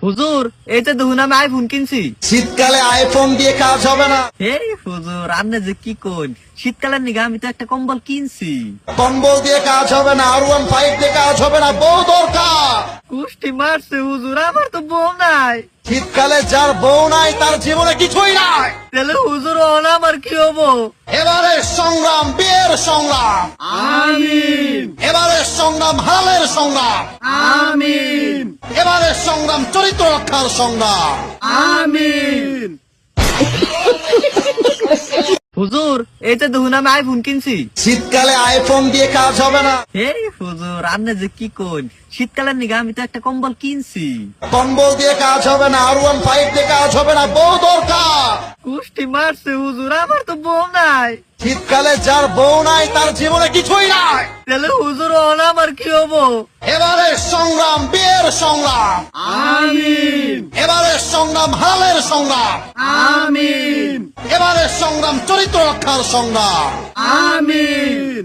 হুজুর এই যে দেখুন আমি আইফোন কিনছি। শীতকালে আইফোন দিয়ে কাজ হবে না। এই হুজুর আপনি যে কি কোন, শীতকালের নিগে আমি তো একটা কম্বল কিনছি। কম্বল দিয়ে কাজ হবে না, R15 দিয়ে কাজ হবে না, বউ দরকার। কুষ্টি মারছে হুজুর, আমার তো বউ নাই। শীতকালে যার বউ নাই তার জীবনে কিছুই নাই। তাহলে হুজুর অন আমার কি হবো? এবারে সংগ্রাম বিয়ের সংগ্রাম, আমিন এবারে সংগ্রাম হালের সংগ্রাম, আমিন এবারে সংগ্রাম চরিত্র রক্ষার সংগ্রাম। আমিন। হুজুর এই যে দেখুন আমি আইফোন কিনছি। শীতকালে আইফোন দিয়ে কাজ হবে না। এই হুজুর আপনি যে কি কোন, শীতকালের নিগে আমি তো একটা কম্বল কিনছি। কম্বল দিয়ে কাজ হবে না, R15 দিয়ে কাজ হবে না, বউ দরকার। কুষ্টি মারছে হুজুর, আমার তো বউ নাই। শীতকালে যার বউ নাই তার জীবনে কিছুই নাই। তাহলে হুজুর অন আমার কি হবো? এবারে সংগ্রাম বিয়ের সংগ্রাম, আমিন এবারে সংগ্রাম হালের সংগ্রাম, আমিন এবারে সংগ্রাম চরিত্র রক্ষার সংগ্রাম। আমিন।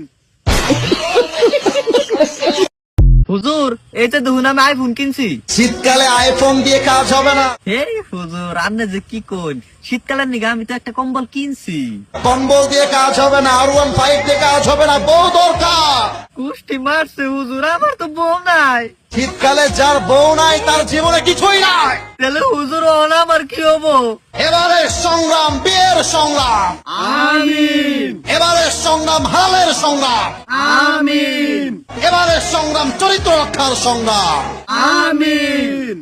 হুজুর এই যে দেখুন আমি আইফোন কিনছি। শীতকালে আইফোন দিয়ে কাজ হবে না। এই হুজুর আপনি যে কি কোন, শীতকালের নিগে আমি তো একটা কম্বল কিনছি। কম্বল দিয়ে কাজ হবে না, R15 দিয়ে কাজ হবে না, বউ দরকার। কুষ্টি মারছে হুজুর, আমার তো বউ নাই। শীতকালে যার বউ নাই তার জীবনে কিছুই নাই। তাহলে হুজুর অন আমার কি হবো? এবারে সংগ্রাম বিয়ের সংগ্রাম, আমিন এবারে সংগ্রাম হালের সংগ্রাম, আমিন এবারে সংগ্রাম চরিত্র রক্ষার সংগ্রাম। আমিন।